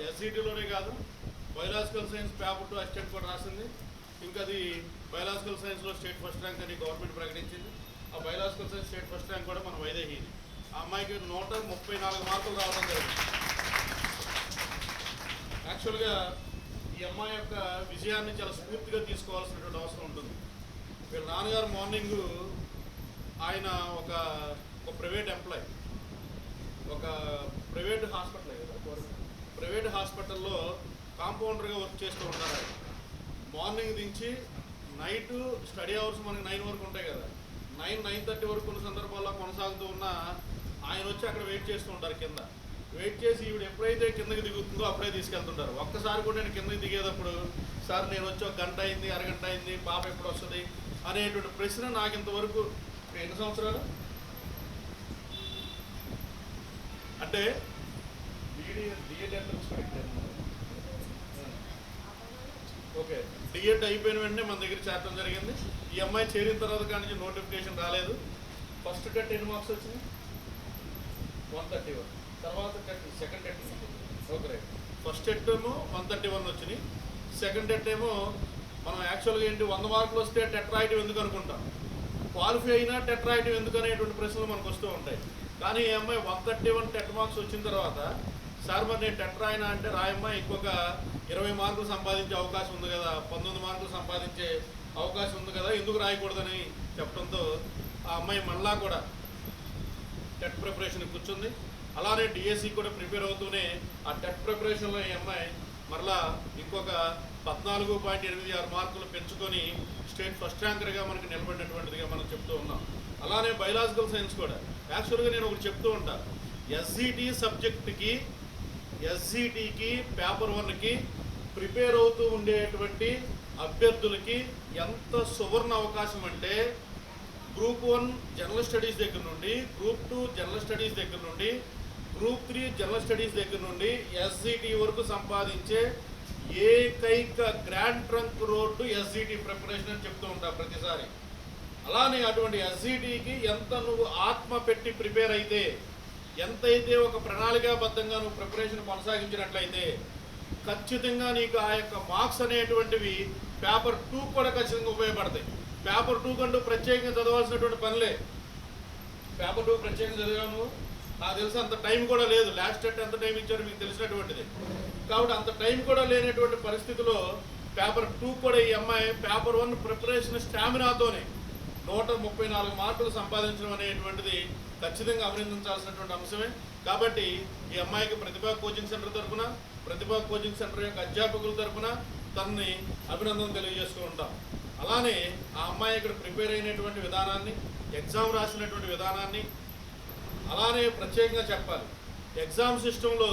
ఎస్ఈటీలోనే కాదు, biological science paper 2 assistant కూడా రాసింది. ఇంకా అది బయోలాజికల్ సైన్స్లో స్టేట్ ఫస్ట్ ర్యాంక్ అని గవర్నమెంట్ ప్రకటించింది. ఆ biological science state first rank కూడా మన వైదేహి. ఆ అమ్మాయికి 134 మార్కులు రావడం జరిగింది. యాక్చువల్గా ఈ అమ్మాయి యొక్క విజయాన్ని చాలా స్ఫూర్తిగా తీసుకోవాల్సినటువంటి అవసరం ఉంటుంది. వీళ్ళ నాన్నగారు మార్నింగ్ ఆయన ఒక ప్రైవేట్ ఎంప్లాయ్, ఒక ప్రైవేట్ హాస్పిటల్లో కాంపౌండర్గా వర్క్ చేస్తూ ఉంటారు. ఆయన మార్నింగ్ నుంచి నైట్ స్టడీ అవర్స్ మనకి 9 వరకు ఉంటాయి కదా, 9-9:30 వరకు కొన్ని సందర్భాల్లో కొనసాగుతూ ఉన్న ఆయన వచ్చి అక్కడ వెయిట్ చేస్తూ ఉంటారు. కింద వెయిట్ చేసి ఈవిడ ఎప్పుడైతే కిందకి దిగుతుందో అప్పుడే తీసుకెళ్తుంటారు. ఒక్కసారి కూడా నేను కిందకి దిగేటప్పుడు సార్ నేను వచ్చి 1 గంట అయింది, అరగంట అయింది, పాప ఎప్పుడు వస్తుంది అనేటువంటి ప్రశ్న నాకు ఇంతవరకు ఎన్ని సంవత్సరాలు అంటే ఓకే డిఎడ్ అయిపోయిన వెంటనే మన దగ్గర చేరడం జరిగింది. ఈ అమ్మాయి చేరిన తర్వాత కానీ నోటిఫికేషన్ రాలేదు. ఫస్ట్ టెట్ ఎన్ని మార్క్స్ వచ్చినాయి? 131. తర్వాత TET second TET okay right. First TET ఏమో 131 వచ్చినాయి. సెకండ్ టెట్ ఏమో మనం యాక్చువల్గా ఏంటి 100 మార్కులు వస్తే టెట్ రాయటం ఎందుకు అనుకుంటాం, క్వాలిఫై అయినా టెట్ రాయటం ఎందుకు అనేటువంటి ప్రశ్నలు మనకు వస్తూ ఉంటాయి. కానీ ఈ అమ్మాయి 131 టెట్ మార్క్స్ వచ్చిన తర్వాత సార్ మరి నేను టెట్ రాయినా అంటే రాయమ్మా ఇంకొక 20 మార్కులు సంపాదించే అవకాశం ఉంది కదా, 19 మార్కులు సంపాదించే అవకాశం ఉంది కదా, ఎందుకు రాయకూడదని చెప్పడంతో ఆ అమ్మాయి మళ్ళా కూడా టెట్ ప్రిపరేషన్ కూర్చుంది. అలానే డిఎస్సి కూడా ప్రిపేర్ అవుతూనే ఆ టెట్ ప్రిపరేషన్లో ఈ అమ్మాయి మరలా ఇంకొక 14.86 మార్కులు పెంచుకొని స్టేట్ ఫస్ట్ ర్యాంకర్గా మనకి నిలబడినటువంటిదిగా మనం చెప్తూ ఉన్నాం. అలానే బయోలాజికల్ సైన్స్ కూడా యాక్చువల్గా నేను ఒకటి చెప్తూ ఉంటాను, ఎస్జిటికి పేపర్ 1కి ప్రిపేర్ అవుతూ ఉండేటువంటి అభ్యర్థులకి ఎంత సువర్ణ అవకాశం అంటే గ్రూప్ 1 జనరల్ స్టడీస్ దగ్గర నుండి, గ్రూప్ 2 జనరల్ స్టడీస్ దగ్గర నుండి, గ్రూప్ 3 జనరల్ స్టడీస్ దగ్గర నుండి ఎస్జిటి వరకు సంపాదించే ఏకైక grand trunk road SGT preparation అని చెప్తూ ఉంటా ప్రతిసారి. అలానే అటువంటి ఎస్జిటికి ఎంత నువ్వు ఆత్మ పెట్టి ప్రిపేర్ అయితే, ఎంతైతే ఒక ప్రణాళికాబద్ధంగా నువ్వు ప్రిపరేషన్ కొనసాగించినట్లయితే ఖచ్చితంగా నీకు ఆ యొక్క మార్క్స్ అనేటువంటివి పేపర్ 2 కూడా ఖచ్చితంగా ఉపయోగపడతాయి. పేపర్ 2 కంటూ ప్రత్యేకంగా చదవాల్సినటువంటి పనిలే. పేపర్ 2 ప్రత్యేకంగా చదివాము, నాకు తెలిసి అంత టైం కూడా లేదు. లాస్ట్ టెట్ ఎంత టైం ఇచ్చారో మీకు తెలిసినటువంటిది. కాబట్టి అంత టైం కూడా లేనటువంటి పరిస్థితిలో పేపర్ 2 కూడా ఈ అమ్మాయి పేపర్ 1 ప్రిపరేషన్ స్టామినాతోనే 134 మార్కులు సంపాదించడం అనేటువంటిది ఖచ్చితంగా అభినందించాల్సినటువంటి అంశమే. కాబట్టి ఈ అమ్మాయికి ప్రతిభా కోచింగ్ సెంటర్ తరఫున, ప్రతిభా కోచింగ్ సెంటర్ యొక్క అధ్యాపకుల తరఫున తనని అభినందనలు తెలియజేస్తూ ఉంటాం. అలానే ఆ అమ్మాయి ఇక్కడ ప్రిపేర్ అయినటువంటి విధానాన్ని, ఎగ్జామ్ రాసినటువంటి విధానాన్ని అలానే ప్రత్యేకంగా చెప్పాలి. ఎగ్జామ్ సిస్టంలో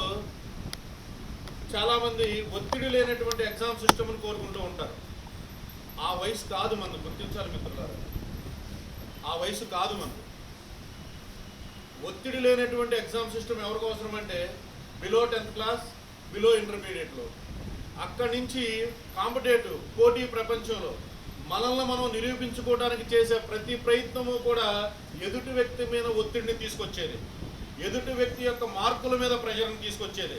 చాలామంది ఒత్తిడి లేనటువంటి ఎగ్జామ్ సిస్టమ్ని కోరుకుంటూ ఉంటారు. ఆ వయసు కాదు మనం గుర్తించాలి మిత్రులారా, ఆ వయసు కాదు మనం. ఒత్తిడి లేనటువంటి ఎగ్జామ్ సిస్టమ్ ఎవరికి అవసరం అంటే బిలో 10th క్లాస్, బిలో ఇంటర్మీడియట్లో. అక్కడి నుంచి కాంపిటేటివ్ పోటీ ప్రపంచంలో మనల్ని మనం నిరూపించుకోవడానికి చేసే ప్రతి ప్రయత్నము కూడా ఎదుటి వ్యక్తి మీద ఒత్తిడిని తీసుకొచ్చేది, ఎదుటి వ్యక్తి యొక్క మార్కుల మీద ప్రెషర్ని తీసుకొచ్చేది.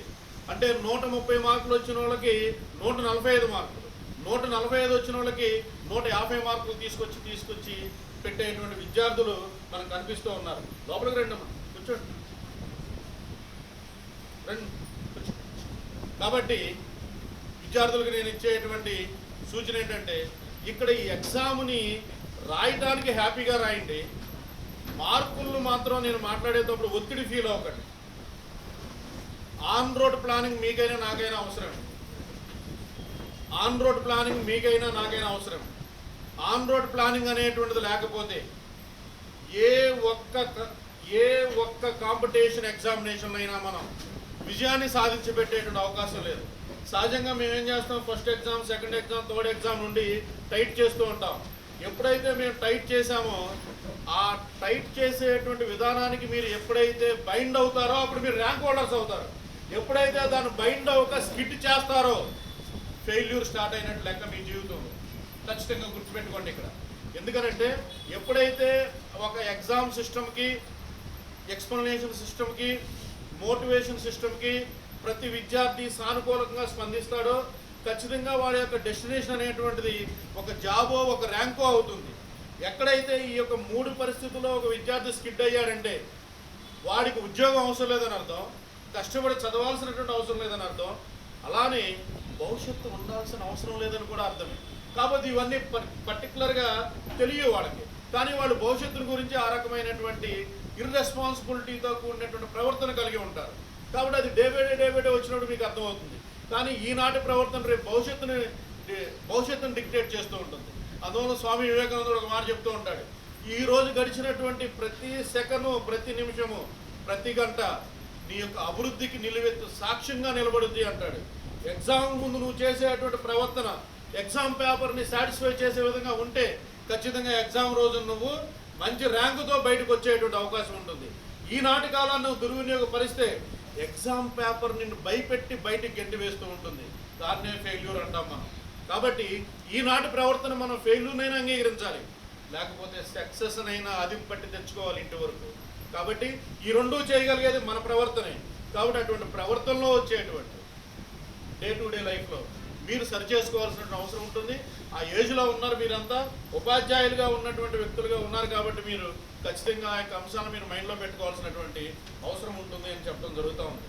అంటే 130 మార్కులు వచ్చిన వాళ్ళకి 145 మార్కులు, 145 వచ్చిన వాళ్ళకి 150 మార్కులు తీసుకొచ్చి పెట్టేటువంటి విద్యార్థులు మనకు కనిపిస్తూ ఉన్నారు. లోపలికి రండి అమ్మా, కూర్చోండి, రండి కూర్చోండి. కాబట్టి విద్యార్థులకు నేను ఇచ్చేటువంటి సూచన ఏంటంటే ఇక్కడ ఈ ఎగ్జామ్ని రాయటానికి హ్యాపీగా రాయండి, మార్కులను మాత్రం నేను మాట్లాడేటప్పుడు ఒత్తిడి ఫీల్ అవ్వకండి. ఆన్ రోడ్ ప్లానింగ్ మీకైనా నాకైనా అవసరం, ఆన్ రోడ్ ప్లానింగ్ మీకైనా నాకైనా అవసరం. ఆన్ రోడ్ ప్లానింగ్ అనేటువంటిది లేకపోతే ఏ ఒక్క కాంపిటీషన్ ఎగ్జామినేషన్ అయినా మనం విజయాన్ని సాధించబెట్టేటువంటి అవకాశం లేదు. సహజంగా మేమేం చేస్తాం, first exam, second exam, third exam నుండి టైట్ చేస్తూ ఉంటాం. ఎప్పుడైతే మేము టైట్ చేసామో ఆ టైట్ చేసేటువంటి విధానానికి మీరు ఎప్పుడైతే బైండ్ అవుతారో అప్పుడు మీరు ర్యాంక్ హోల్డర్స్ అవుతారు. ఎప్పుడైతే దాన్ని బైండ్ అవ్వక స్కిట్ చేస్తారో ఫెయిల్యూర్ స్టార్ట్ అయినట్టు లెక్క మీ జీవితంలో. ఖచ్చితంగా గుర్తుపెట్టుకోండి ఇక్కడ. ఎందుకనంటే ఎప్పుడైతే ఒక ఎగ్జామ్ సిస్టమ్కి, ఎక్స్ప్లెనేషన్ సిస్టమ్కి, మోటివేషన్ సిస్టమ్కి ప్రతి విద్యార్థి సానుకూలంగా స్పందిస్తాడో ఖచ్చితంగా వాడి యొక్క డెస్టినేషన్ అనేటువంటిది ఒక జాబో ఒక ర్యాంకో అవుతుంది. ఎక్కడైతే ఈ యొక్క 3 పరిస్థితుల్లో ఒక విద్యార్థి స్కిడ్ అయ్యాడంటే వాడికి ఉద్యోగం అవసరం లేదని అర్థం, కష్టపడి చదవాల్సినటువంటి అవసరం లేదని అర్థం, అలానే భవిష్యత్తు ఉండాల్సిన అవసరం లేదని కూడా అర్థమే. కాబట్టి ఇవన్నీ పర్టికులర్గా తెలియవు వాళ్ళకి, కానీ వాళ్ళు భవిష్యత్తుల గురించి ఆ రకమైనటువంటి ఇర్రెస్పాన్సిబిలిటీతో కూడినటువంటి ప్రవర్తన కలిగి ఉంటారు. కాబట్టి అది డే బై డే వచ్చినప్పుడు మీకు అర్థమవుతుంది. కానీ ఈనాటి ప్రవర్తన రేపు భవిష్యత్తును డిక్టేట్ చేస్తూ ఉంటుంది. అందువల్ల స్వామి వివేకానందుడు ఒక మాట చెప్తూ ఉంటాడు, ఈ రోజు గడిచినటువంటి ప్రతి సెకను, ప్రతి నిమిషము, ప్రతి గంట నీ యొక్క అభివృద్ధికి నిలువెత్తు సాక్ష్యంగా నిలబడుద్ది అంటాడు. ఎగ్జామ్ ముందు నువ్వు చేసేటువంటి ప్రవర్తన ఎగ్జామ్ పేపర్ని సాటిస్ఫై చేసే విధంగా ఉంటే ఖచ్చితంగా ఎగ్జామ్ రోజు నువ్వు మంచి ర్యాంకుతో బయటకు వచ్చేటువంటి అవకాశం ఉంటుంది. ఈనాటి కాలాన్ని నువ్వు దుర్వినియోగపరిస్తే ఎగ్జామ్ పేపర్ నిన్ను భయపెట్టి బయటికి గెంటి వేస్తూ ఉంటుంది. దాన్నే ఫెయిల్యూర్ అంటాం మనం. కాబట్టి ఈనాటి ప్రవర్తన మనం ఫెయిల్యూర్నైనా అంగీకరించాలి, లేకపోతే సక్సెస్ అయినా అది పట్టి తెచ్చుకోవాలి ఇంటి వరకు. కాబట్టి ఈ రెండూ చేయగలిగేది మన ప్రవర్తనే. కాబట్టి అటువంటి ప్రవర్తనలో వచ్చేటువంటి డే టు డే లైఫ్లో మీరు సరి చేసుకోవాల్సిన అవసరం ఉంటుంది. ఆ ఏజ్లో ఉన్నారు, మీరంతా ఉపాధ్యాయులుగా ఉన్నటువంటి వ్యక్తులుగా ఉన్నారు. కాబట్టి మీరు ఖచ్చితంగా ఆ యొక్క అంశాలను మీరు మైండ్లో పెట్టుకోవాల్సినటువంటి అవసరం ఉంటుంది అని చెప్పడం జరుగుతూ ఉంది.